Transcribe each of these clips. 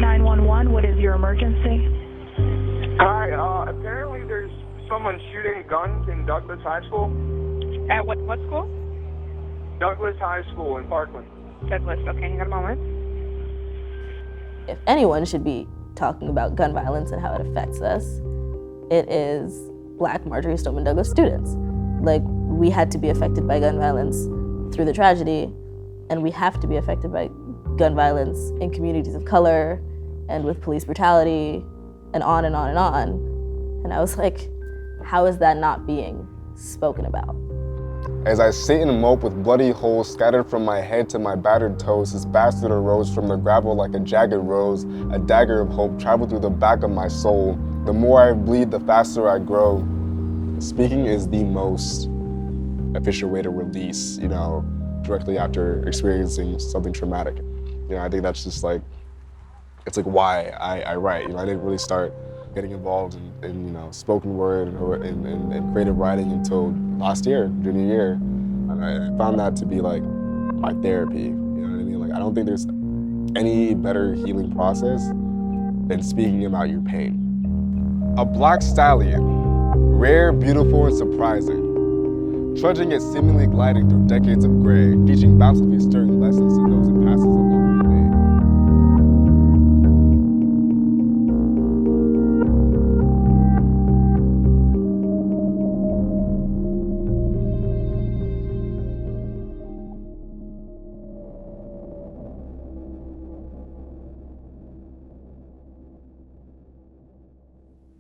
911, what is your emergency? Hi, apparently there's someone shooting guns in Douglas High School. At what school? Douglas High School in Parkland. Douglas, okay, hang on a moment. If anyone should be talking about gun violence and how it affects us, it is Black Marjorie Stoneman Douglas students. Like, we had to be affected by gun violence through the tragedy, and we have to be affected by gun violence in communities of color and with police brutality and on and on and on. And I was like, how is that not being spoken about? As I sit and mope with bloody holes scattered from my head to my battered toes, this bastard arose from the gravel like a jagged rose. A dagger of hope traveled through the back of my soul. The more I bleed, the faster I grow. Speaking is the most efficient way to release, directly after experiencing something traumatic. I think that's just like, it's like why I write. I didn't really start getting involved in spoken word and creative writing until last year, junior year. And I found that to be like my therapy, you know what I mean? Like, I don't think there's any better healing process than speaking about your pain. A black stallion, rare, beautiful, and surprising, trudging yet seemingly gliding through decades of gray, teaching bountifully stirring lessons to those it passes along the way.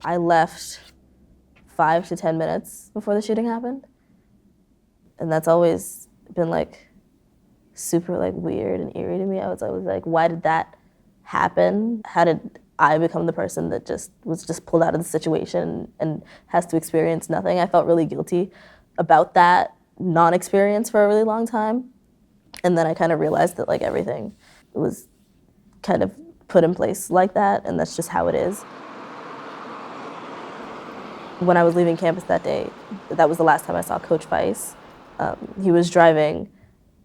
I left 5 to 10 minutes before the shooting happened. And that's always been like super like weird and eerie to me. I was always like, why did that happen? How did I become the person that was pulled out of the situation and has to experience nothing? I felt really guilty about that non-experience for a really long time. And then I kind of realized that like everything was kind of put in place like that, and that's just how it is. When I was leaving campus that day, that was the last time I saw Coach Weiss. He was driving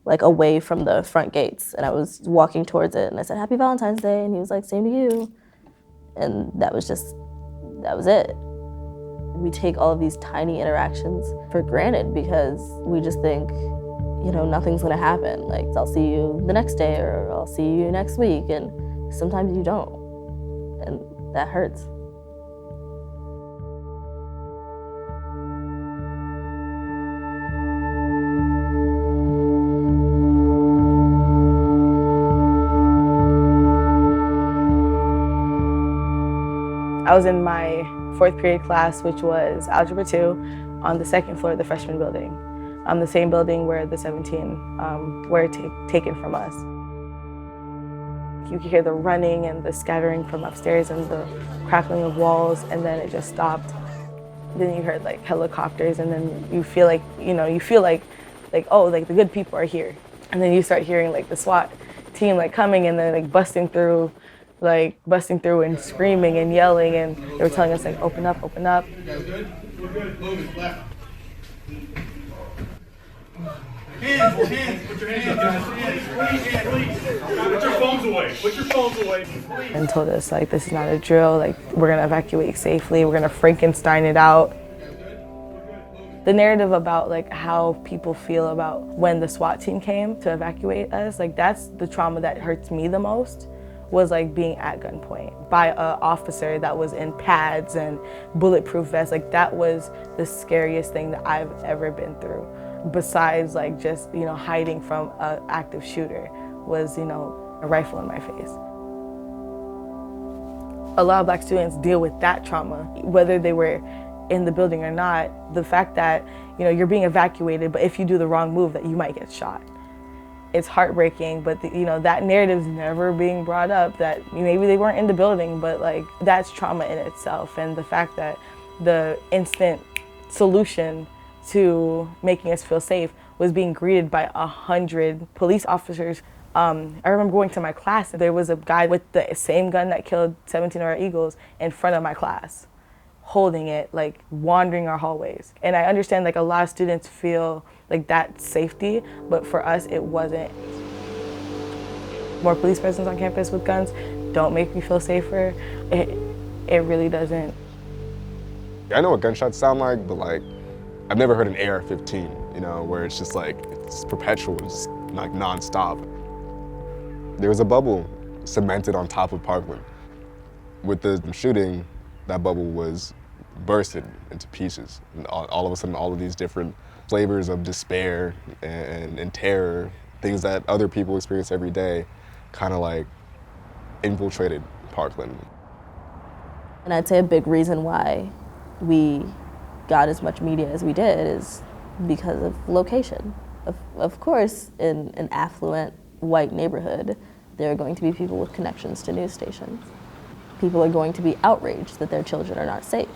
like away from the front gates, and I was walking towards it, and I said, "Happy Valentine's Day," and he was like, "Same to you." And that was it. We take all of these tiny interactions for granted because we just think, nothing's gonna happen. Like, I'll see you the next day, or I'll see you next week, and sometimes you don't, and that hurts. I was in my 4th period class, which was Algebra 2, on the 2nd floor of the freshman building, the same building where the 17 were taken from us. You could hear the running and the scattering from upstairs and the crackling of walls, and then it just stopped. Then you heard like helicopters, and then you feel like, oh, like the good people are here. And then you start hearing like the SWAT team like coming and then like busting through and screaming and yelling, and they were telling us like, open up, open up. You guys good? We're good. Move it. Left. Hands. Put your hands up. Please. Put your phones away. Put your phones away. And told us like, this is not a drill. Like, we're gonna evacuate safely. We're gonna Frankenstein it out. The narrative about like how people feel about when the SWAT team came to evacuate us, like that's the trauma that hurts me the most. Was like being at gunpoint by an officer that was in pads and bulletproof vests. Like, that was the scariest thing that I've ever been through. Besides like just, hiding from an active shooter was, a rifle in my face. A lot of Black students deal with that trauma, whether they were in the building or not. The fact that, you're being evacuated, but if you do the wrong move, that you might get shot. It's heartbreaking, but that narrative's never being brought up, that maybe they weren't in the building, but like that's trauma in itself. And the fact that the instant solution to making us feel safe was being greeted by 100 police officers. I remember going to my class, there was a guy with the same gun that killed 17 of our Eagles in front of my class, holding it, like wandering our hallways. And I understand like a lot of students feel like that's safety, but for us it wasn't. More police presence on campus with guns don't make me feel safer. It really doesn't. I know what gunshots sound like, but like, I've never heard an AR-15, you know, where it's just like, it's perpetual, it's like nonstop. There was a bubble cemented on top of Parkland. With the shooting, that bubble was bursted into pieces. And all of a sudden, all of these different flavors of despair and terror, things that other people experience every day, kind of like infiltrated Parkland. And I'd say a big reason why we got as much media as we did is because of location. Of course, in an affluent white neighborhood, there are going to be people with connections to news stations. People are going to be outraged that their children are not safe.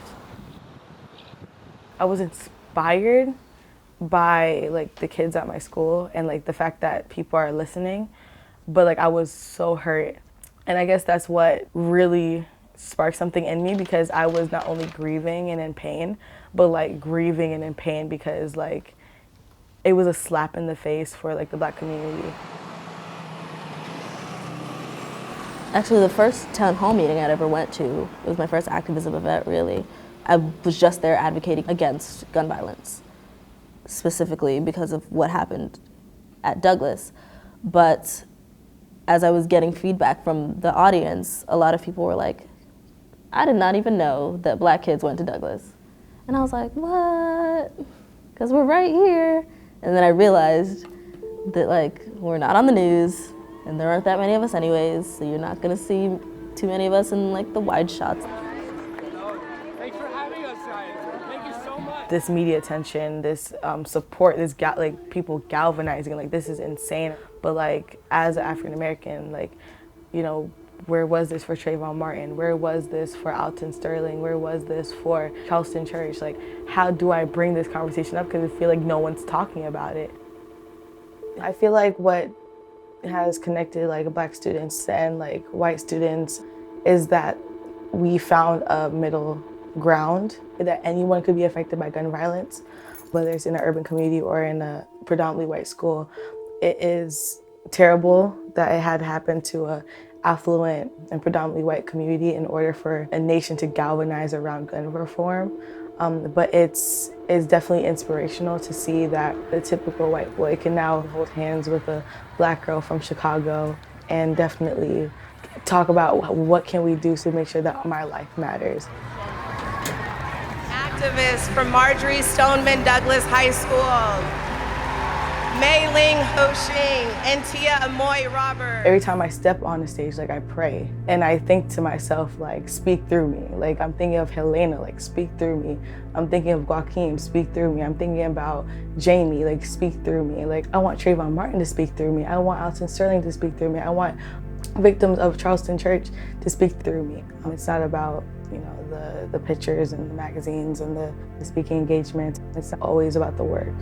I was inspired by like the kids at my school and like the fact that people are listening, but like I was so hurt. And I guess that's what really sparked something in me, because I was not only grieving and in pain, but like grieving and in pain because like it was a slap in the face for like the Black community. Actually, the first town hall meeting I'd ever went to, it was my first activism event, really. I was just there advocating against gun violence, specifically because of what happened at Douglas. But as I was getting feedback from the audience, a lot of people were like, I did not even know that Black kids went to Douglas. And I was like, what? Because we're right here. And then I realized that like, we're not on the news, and there aren't that many of us anyways, so you're not gonna see too many of us in like the wide shots. Thanks for having us, guys. Thank you so much. This media attention, this support, this like people galvanizing, like this is insane. But like as an African American, like, you know, where was this for Trayvon Martin? Where was this for Alton Sterling? Where was this for Charleston Church? Like, how do I bring this conversation up? Because I feel like no one's talking about it. I feel like what has connected like Black students and like white students is that we found a middle ground, that anyone could be affected by gun violence, whether it's in an urban community or in a predominantly white school. It is terrible that it had happened to a affluent and predominantly white community in order for a nation to galvanize around gun reform. But it's definitely inspirational to see that the typical white boy can now hold hands with a Black girl from Chicago and definitely talk about what can we do to make sure that my life matters. Activists from Marjorie Stoneman Douglas High School. Mei Ling Ho Shing and Tia Amoy Robert. Every time I step on the stage, like I pray and I think to myself, like, speak through me. Like I'm thinking of Helena, like speak through me. I'm thinking of Joaquin, speak through me. I'm thinking about Jamie, like speak through me. Like I want Trayvon Martin to speak through me. I want Alton Sterling to speak through me. I want victims of Charleston Church to speak through me. It's not about, you know, the pictures and the magazines and the speaking engagements. It's always about the work.